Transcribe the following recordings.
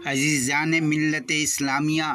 अजीज़ान मिल्लत इस्लामिया,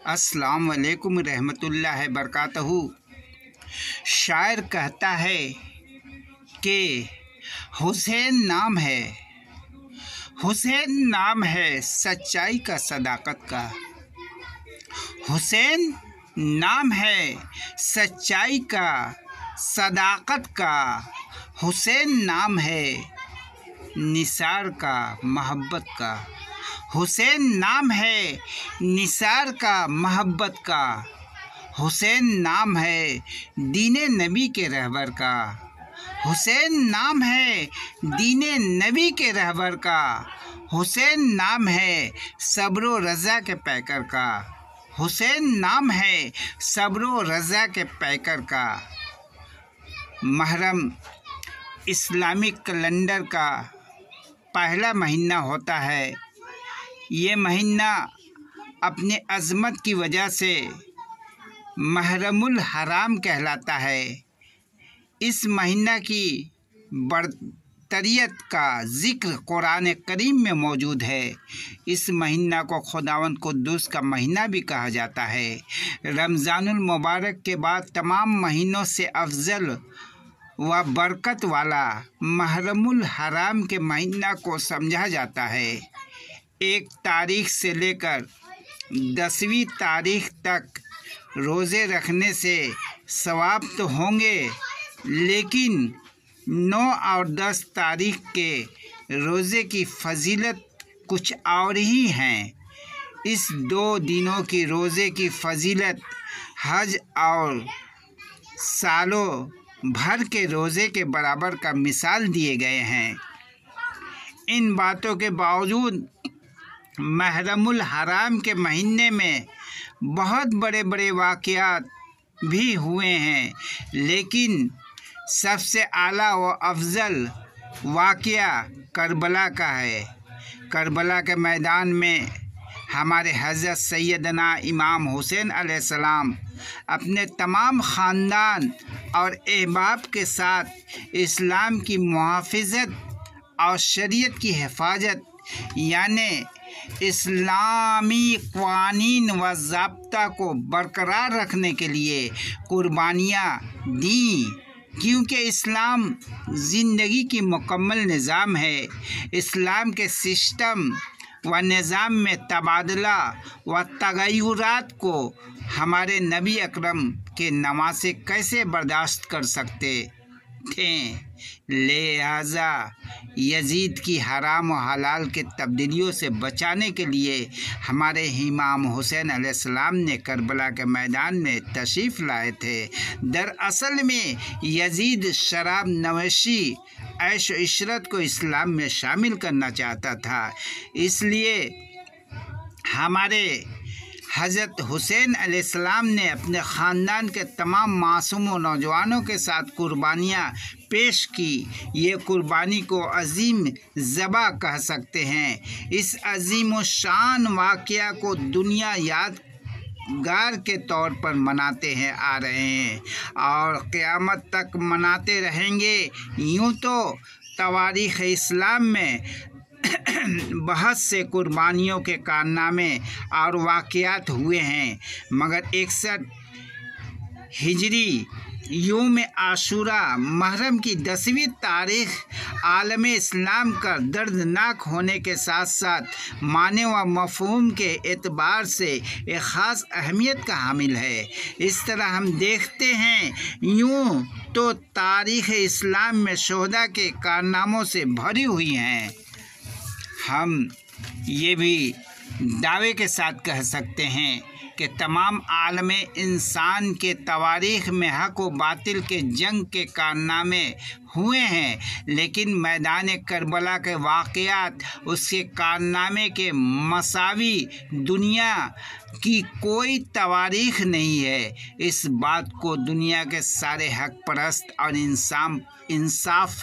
अस्सलाम वालेकुम रहमतुल्लाहि बरकातहू। शायर कहता है कि हुसैन नाम है, हुसैन नाम है सच्चाई का सदाकत का। हुसैन नाम है सच्चाई का सदाकत का। हुसैन नाम है निसार का मोहब्बत का। हुसैन नाम है निसार का मोहब्बत का। हुसैन नाम है दीने नबी के रहबर का। हुसैन नाम है दीने नबी के रहबर का। हुसैन नाम है सब्र रज़ा के पैकर का। हुसैन नाम है सब्र रज़ा के पैकर का। मुहर्रम इस्लामिक कैलेंडर का पहला महीना होता है। ये महीना अपने अज़मत की वजह से मुहर्रमुल हराम कहलाता है। इस महीना की बरतरियत का ज़िक्र कुरान करीम में मौजूद है। इस महीना को खुदावंद कुद्दूस का महीना भी कहा जाता है। रमज़ानुल मुबारक के बाद तमाम महीनों से अफजल व बरकत वाला मुहर्रमुल हराम के महीना को समझा जाता है। 1 तारीख से लेकर 10वीं तारीख तक रोज़े रखने से सवाब तो होंगे, लेकिन 9 और 10 तारीख के रोज़े की फजीलत कुछ और ही हैं। इस 2 दिनों की रोज़े की फजीलत हज और सालों भर के रोज़े के बराबर का मिसाल दिए गए हैं। इन बातों के बावजूद मुहर्रमुल हराम के महीने में बहुत बड़े बड़े वाक़यात भी हुए हैं, लेकिन सबसे आला व अफजल वाक़या करबला का है। करबला के मैदान में हमारे हज़रत सैयदना इमाम हुसैन अलैहिस्सलाम अपने तमाम ख़ानदान और अहबाब के साथ इस्लाम की मुहाफ़िज़त और शरीयत की हिफाजत यानी इस्लामी क़वानीन व ज़ाब्ता को बरकरार रखने के लिए कुर्बानियाँ दीं, क्योंकि इस्लाम ज़िंदगी की मुकम्मल निज़ाम है। इस्लाम के सिस्टम व निज़ाम में तबादला व तग़य्युरात को हमारे नबी अकरम के नवासे कैसे बर्दाश्त कर सकते थे। लिहाजा यजीद की हराम व हलाल के तब्दीलियों से बचाने के लिए हमारे इमाम हुसैन अलैहिस्सलाम ने करबला के मैदान में तशरीफ़ लाए थे। दरअसल में यजीद शराब नवशी ऐश इशरत को इस्लाम में शामिल करना चाहता था, इसलिए हमारे हज़रत हुसैन अलैहिस्सलाम ने अपने ख़ानदान के तमाम मासूम व नौजवानों के साथ कुर्बानियाँ पेश की। ये कुर्बानी को अज़ीम ज़बा कह सकते हैं। इस अज़ीम व शान वाक़या को दुनिया यादगार के तौर पर मनाते हैं आ रहे हैं और क़यामत तक मनाते रहेंगे। यूँ तो तवारीख़ इस्लाम में बहुत से कुर्बानियों के कारनामे और वाक़यात हुए हैं, मगर 61 हिजरी यौम आशूरा मुहर्रम की 10वीं तारीख़ आलम इस्लाम का दर्दनाक होने के साथ साथ माने व मफ़हूम के एतबार से एक ख़ास अहमियत का हामिल है। इस तरह हम देखते हैं यूँ तो तारीख़ इस्लाम में शोहदा के कारनामों से भरी हुई हैं। हम ये भी दावे के साथ कह सकते हैं कि तमाम आलम इंसान के तवारीख़ में हक़ व बातिल के जंग के कारनामे हुए हैं, लेकिन मैदान करबला के वाक़यात उसके कारनामे के मसावी दुनिया की कोई तवारीख़ नहीं है। इस बात को दुनिया के सारे हक़ परस्त और इंसाफ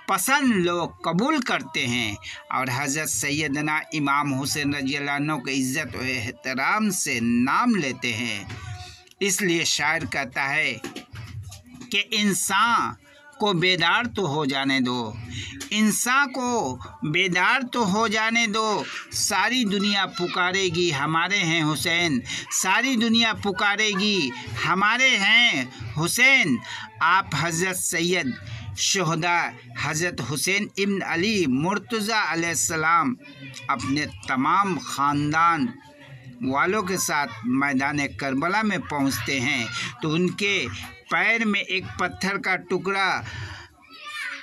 पसंद लोग कबूल करते हैं और हज़रत सैयदना इमाम हुसैन रज़ियल्लाहु अन्हु के इज़्ज़त व एहतराम से नाम लेते हैं। इसलिए शायर कहता है कि इंसान को बेदार तो हो जाने दो, इंसान को बेदार तो हो जाने दो। सारी दुनिया पुकारेगी हमारे हैं हुसैन, सारी दुनिया पुकारेगी हमारे हैं हुसैन। आप हज़रत सैयद शुहदा हज़रत हुसैन इब्न अली मुर्तज़ा अलैहिस्सलाम अपने तमाम ख़ानदान वालों के साथ मैदान करबला में पहुंचते हैं तो उनके पैर में एक पत्थर का टुकड़ा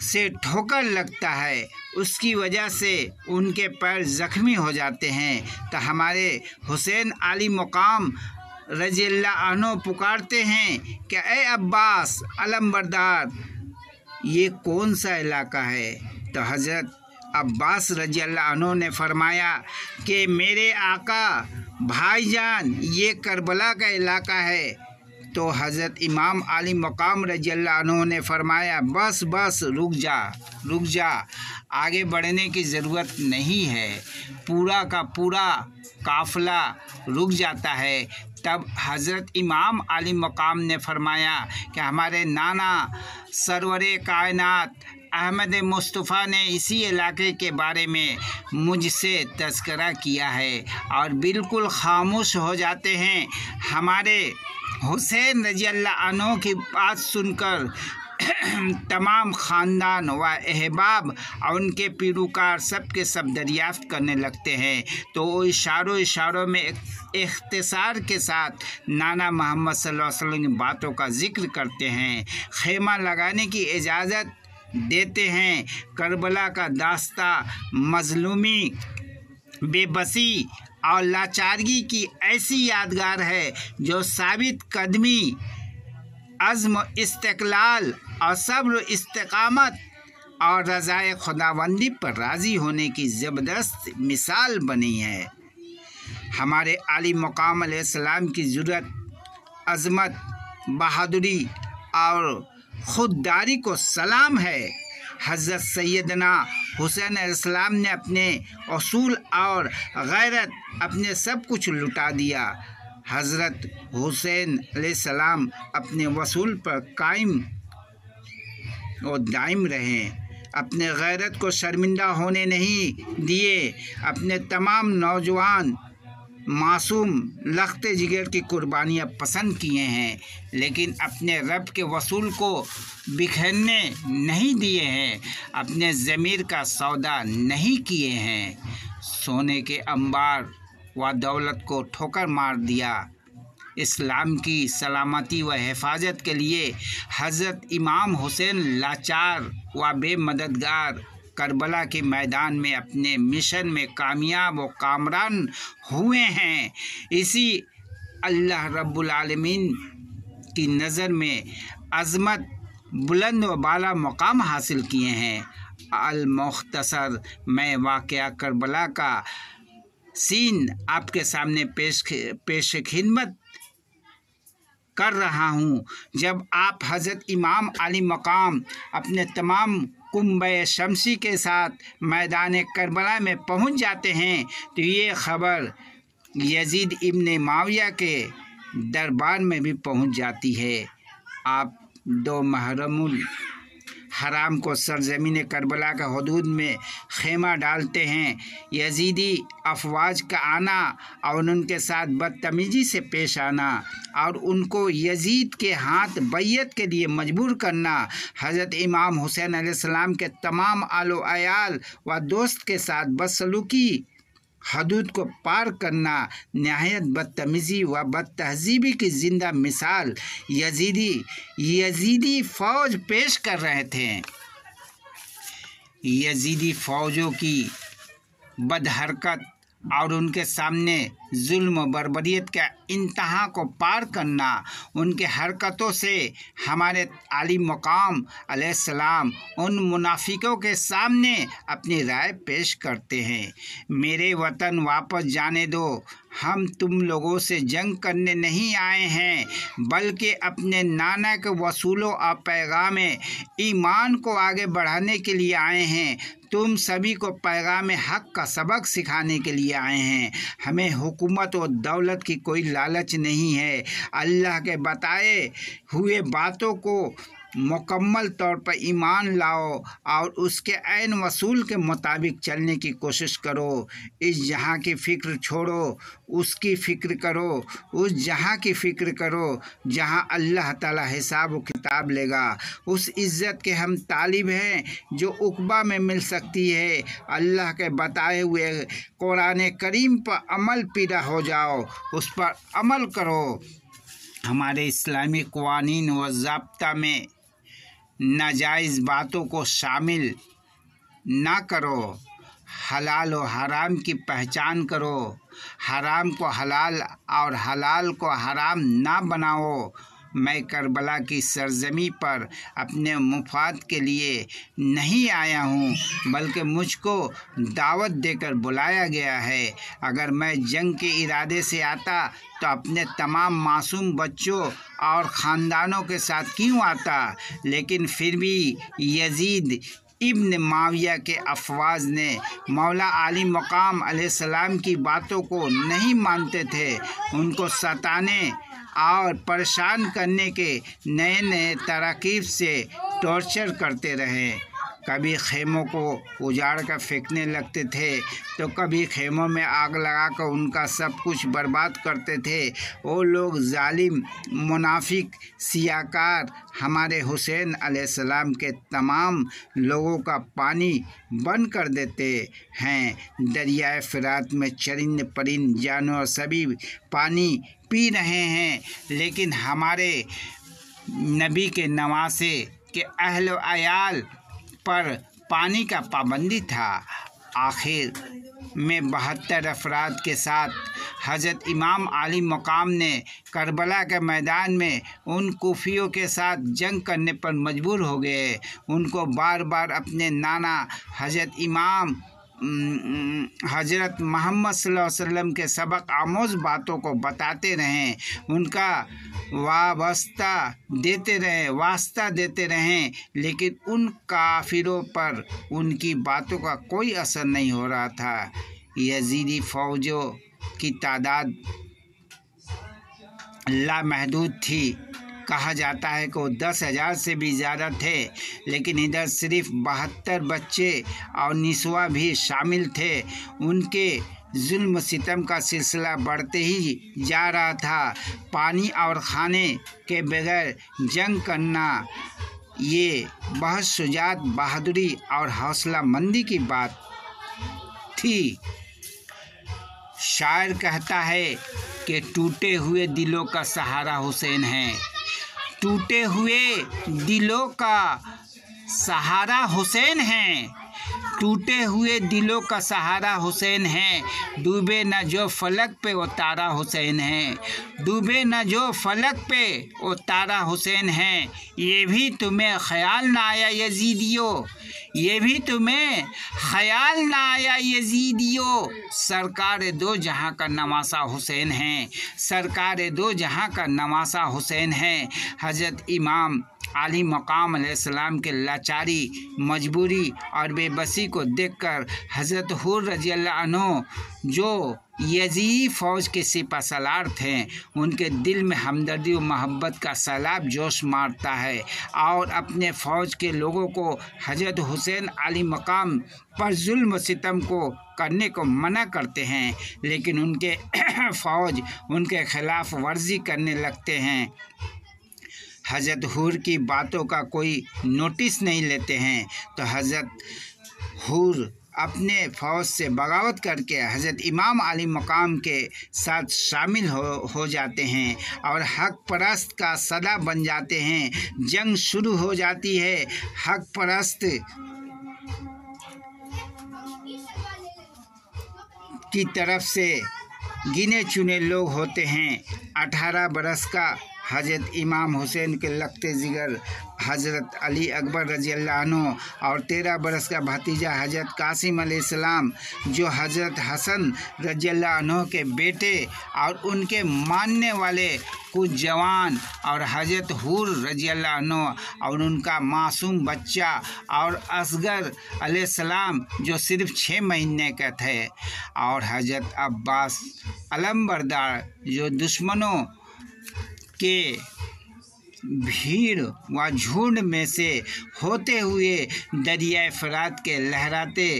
से ठोकर लगता है, उसकी वजह से उनके पैर ज़ख्मी हो जाते हैं। तो हमारे हुसैन आली मकाम रज़ियल्लाहु अन्हु पुकारते हैं कि ए अब्बास अलमबरदार, ये कौन सा इलाका है? तो हज़रत अब्बास रज़ियल्लाहु अन्हु ने फरमाया कि मेरे आका भाईजान, ये करबला का इलाका है। तो हज़रत इमाम आली मकाम रज़ियल्लाहु अन्हु ने फरमाया बस बस रुक जा, आगे बढ़ने की ज़रूरत नहीं है। पूरा का पूरा काफ़िला रुक जाता है। तब हज़रत इमाम आली मकाम ने फरमाया कि हमारे नाना सरवरे कायनात अहमद मुस्तफ़ा ने इसी इलाके के बारे में मुझसे तज़किरा किया है और बिल्कुल खामोश हो जाते हैं। हमारे हुसैन रज़ियल्लाहु अन्हु की बात सुनकर तमाम ख़ानदान व अहबाब और उनके पीरूकार सब के सब दरियाफ्त करने लगते हैं। तो वो इशारों में इख्तिसार के साथ नाना मोहम्मद सल्लल्लाहु अलैहि वसल्लम की बातों का ज़िक्र करते हैं, खेमा लगाने की इजाज़त देते हैं। करबला का दास्ता मज़लूमी, बेबसी और लाचारगी की ऐसी यादगार है जो साबित कदमी, अज़्म, इस्तिक़लाल और सब्र, इस्तिक़ामत और रज़ाए खुदावंदी पर राज़ी होने की ज़बरदस्त मिसाल बनी है। हमारे आली मकाम अलैहिस्सलाम की जुर्रत, अज़मत, बहादुरी और खुददारी को सलाम है। हज़रत सैयदना हुसैन अलैहिस्सलाम ने अपने असूल और गैरत, अपने सब कुछ लुटा दिया। हज़रत हुसैन अलैहिस्सलाम अपने वसूल पर कायम और दायम रहें, अपने गैरत को शर्मिंदा होने नहीं दिए। अपने तमाम नौजवान मासूम लख्ते जिगर की कुर्बानियाँ पसंद किए हैं, लेकिन अपने रब के वसूल को बिखरने नहीं दिए हैं, अपने ज़मीर का सौदा नहीं किए हैं। सोने के अंबार व दौलत को ठोकर मार दिया। इस्लाम की सलामती व हिफाजत के लिए हज़रत इमाम हुसैन लाचार व बेमददगार करबला के मैदान में अपने मिशन में कामयाब व कामरान हुए हैं। इसी अल्लाह रब्बुल आलमीन की नज़र में अज़मत, बुलंद व बाला मकाम हासिल किए हैं। अल मुख्तसर मैं वाक़या करबला का सीन आपके सामने पेश खिदमत कर रहा हूँ। जब आप हज़रत इमाम आली मकाम अपने तमाम कुंबे शमसी के साथ मैदान करबला में पहुँच जाते हैं तो ये ख़बर यजीद इब्न माविया के दरबार में भी पहुँच जाती है। आप 2 मुहर्रमुल हराम को सरज़मीन करबला का हदूद में खेमा डालते हैं। यजीदी अफवाज का आना और उनके साथ बदतमीज़ी से पेश आना और उनको यजीद के हाथ बैयत के लिए मजबूर करना, हज़रत इमाम हुसैन अलैहिस्सलाम के तमाम आलो अयाल व दोस्त के साथ बदसलूकी हदूद को पार करना, नहायत बदतमीज़ी व बदतहज़ीबी की ज़िंदा मिसाल यजीदी फ़ौज पेश कर रहे थे। यजीदी फ़ौजों की बदहरकत और उनके सामने जुल्म बर्बरियत का इंतहा को पार करना, उनके हरकतों से हमारे आली मकाम अलैहिस्सलाम उन मुनाफिकों के सामने अपनी राय पेश करते हैं। मेरे वतन वापस जाने दो, हम तुम लोगों से जंग करने नहीं आए हैं, बल्कि अपने नाना के वसूलों और पैगाम ईमान को आगे बढ़ाने के लिए आए हैं। तुम सभी को पैगाम हक़ का सबक सिखाने के लिए आए हैं। हमें हुकूमत और दौलत की कोई लालच नहीं है। अल्लाह के बताए हुए बातों को मुकम्मल तौर पर ईमान लाओ और उसके ऐन वसूल के मुताबिक चलने की कोशिश करो। इस जहाँ की फ़िक्र छोड़ो, उसकी फ़िक्र करो। उस जहाँ की फ़िक्र करो जहाँ अल्लाह ताला हिसाब व किताब लेगा। उस इज़्ज़त के हम तालिब हैं जो उक़बा में मिल सकती है। अल्लाह के बताए हुए कुरान करीम पर अमल पैरा हो जाओ, उस पर अमल करो। हमारे इस्लामी क़वानीन व ज़ाब्ता में नाजायज़ बातों को शामिल ना करो। हलाल और हराम की पहचान करो। हराम को हलाल और हलाल को हराम ना बनाओ। मैं करबला की सरजमी पर अपने मुफाद के लिए नहीं आया हूँ, बल्कि मुझको दावत देकर बुलाया गया है। अगर मैं जंग के इरादे से आता तो अपने तमाम मासूम बच्चों और ख़ानदानों के साथ क्यों आता, लेकिन फिर भी यजीद इब्न माविया के अफवाज ने मौला आली मकाम अलैहिस्सलाम की बातों को नहीं मानते थे। उनको सताने और परेशान करने के नए नए तरकीब से टॉर्चर करते रहे। कभी खेमों को उजाड़ कर फेंकने लगते थे तो कभी खेमों में आग लगाकर उनका सब कुछ बर्बाद करते थे। वो लोग जालिम, मुनाफिक, सियाकार हमारे हुसैन अलैहिस्सलाम के तमाम लोगों का पानी बंद कर देते हैं। दरियाए फ़िरात में चरिंद परिंद जानवर सभी पानी पी रहे हैं, लेकिन हमारे नबी के नवासे के अहल व अयाल पर पानी का पाबंदी था। आखिर में 72 अफराद के साथ हज़रत इमाम आली मकाम ने करबला के मैदान में उन कूफियों के साथ जंग करने पर मजबूर हो गए। उनको बार बार अपने नाना हज़रत मोहम्मद सल्लल्लाहु अलैहि वसल्लम के सबक आमोज़ बातों को बताते रहें, उनका वास्ता देते रहें, लेकिन उन काफिरों पर उनकी बातों का कोई असर नहीं हो रहा था। यजीदी फ़ौजों की तादाद लामहदूद थी। कहा जाता है कि वो 10,000 से भी ज़्यादा थे, लेकिन इधर सिर्फ 72 बच्चे और निस्वा भी शामिल थे। उनके जुल्म सितम का सिलसिला बढ़ते ही जा रहा था। पानी और खाने के बगैर जंग करना ये बहुत शुजात, बहादुरी और हौसला मंदी की बात थी। शायर कहता है कि टूटे हुए दिलों का सहारा हुसैन है। टूटे हुए दिलों का सहारा हुसैन है। टूटे हुए दिलों का सहारा हुसैन है। डूबे न जो फलक पे वो तारा हुसैन है। डूबे न जो फलक पे वो तारा हुसैन है। ये भी तुम्हें ख्याल ना आया यजीदियो, ये भी तुम्हें ख्याल ना आया यजीदियो। सरकार दो जहाँ का नवासा हुसैन है। सरकार दो जहाँ का नवासा हुसैन है। हज़रत इमाम आली मकाम अलैहिस्सलाम के लाचारी, मजबूरी और बेबसी को देखकर हज़रत हुर रज़ी अल्लाह अन्हु, जो यजीदी फ़ौज के सिपा सलार थे, उनके दिल में हमदर्दी और मोहब्बत का सैलाब जोश मारता है और अपने फ़ौज के लोगों को हज़रत हुसैन आली मकाम पर जुल्म सितम को करने को मना करते हैं, लेकिन उनके फ़ौज उनके ख़िलाफ़ वर्जी करने लगते हैं। हज़रत हुर की बातों का कोई नोटिस नहीं लेते हैं तो हज़रत हुर अपने फ़ौज से बगावत करके हज़रत इमाम आली मकाम के साथ शामिल हो जाते हैं और हक परस्त का सदा बन जाते हैं। जंग शुरू हो जाती है। हक परस्त की तरफ से गिने चुने लोग होते हैं। 18 बरस का हज़रत इमाम हुसैन के लखते जिगर हज़रत अली अकबर रज़ी अल्लाह अन्हु और 13 बरस का भतीजा हज़रत कासिम अलैहिस्सलाम, जो हज़रत हसन रज़ी अल्लाह अन्हु के बेटे और उनके मानने वाले कुछ जवान, और हज़रत हुर रज़ी अल्लाह अन्हु और उनका मासूम बच्चा, और असगर अलैहिस्सलाम जो सिर्फ 6 महीने का थे, और हज़रत अब्बास अलमबरदार जो दुश्मनों के भीड़ व झुंड में से होते हुए दरियाए फरात के लहराते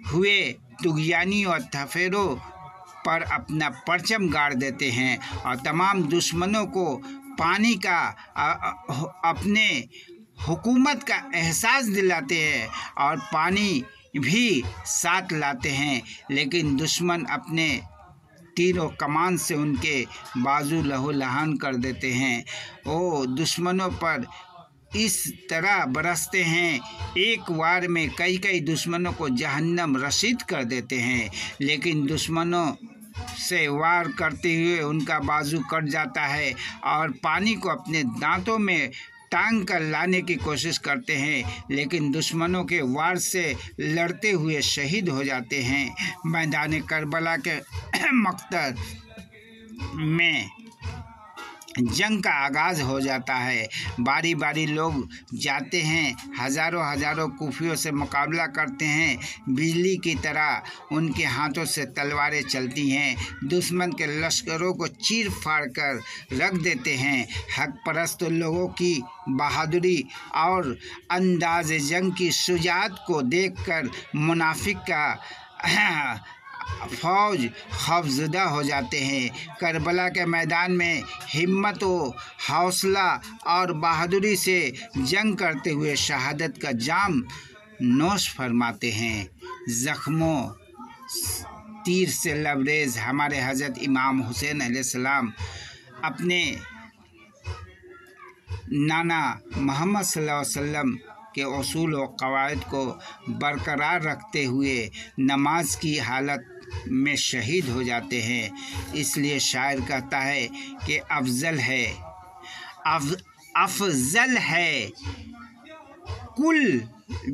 हुए तुगयानी और थफेरों पर अपना परचम गाड़ देते हैं और तमाम दुश्मनों को पानी का अपने हुकूमत का एहसास दिलाते हैं और पानी भी साथ लाते हैं, लेकिन दुश्मन अपने तीरों कमान से उनके बाजू लहूलुहान कर देते हैं। वो दुश्मनों पर इस तरह बरसते हैं, एक वार में कई कई दुश्मनों को जहन्नम रसीद कर देते हैं, लेकिन दुश्मनों से वार करते हुए उनका बाजू कट जाता है और पानी को अपने दांतों में टांग कर लाने की कोशिश करते हैं, लेकिन दुश्मनों के वार से लड़ते हुए शहीद हो जाते हैं। मैदान करबला के मकतल में जंग का आगाज़ हो जाता है। बारी बारी लोग जाते हैं, हज़ारों हज़ारों कुफियों से मुकाबला करते हैं। बिजली की तरह उनके हाथों से तलवारें चलती हैं, दुश्मन के लश्करों को चीर फाड़ कर रख देते हैं। हक परस्त लोगों की बहादुरी और अंदाज जंग की शुजाअत को देखकर मुनाफिक का फौज खौफज़दा हो जाते हैं। करबला के मैदान में हिम्मत व हौसला और बहादुरी से जंग करते हुए शहादत का जाम नोश फरमाते हैं। ज़ख्मों तीर से लबरेज हमारे हज़रत इमाम हुसैन अलैहिस्सलाम अपने नाना मोहम्मद सल्लल्लाहु अलैहि वसल्लम के उसूल व क़वाइद को बरकरार रखते हुए नमाज की हालत में शहीद हो जाते हैं। इसलिए शायर कहता है कि अफजल है कुल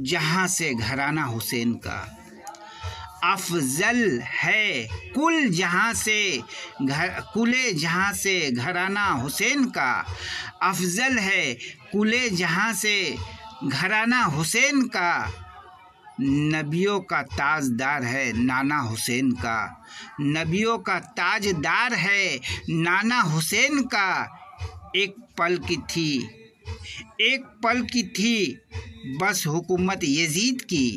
जहां से घराना हुसैन का। अफजल है कुल जहां से कुले जहां से घराना हुसैन का। अफजल है कुले जहां से घराना हुसैन का। नबियों का ताजदार है नाना हुसैन का। नबियों का ताजदार है नाना हुसैन का। एक पल की थी बस हुकूमत यजीद की।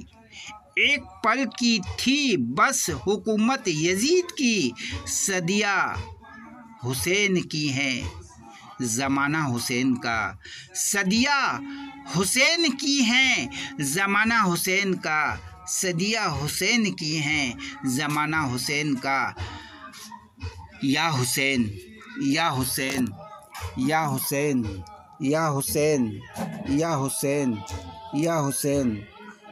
एक पल की थी बस हुकूमत यजीद की। सदिया हुसैन की हैं ज़माना हुसैन का। सदिया हुसैन की हैं ज़माना हुसैन का। सदिया हुसैन की हैं ज़माना हुसैन का। या हुसैन या हुसैन या हुसैन या हुसैन या हुसैन या हुसैन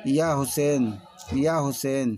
या हुसैन या हुसैन।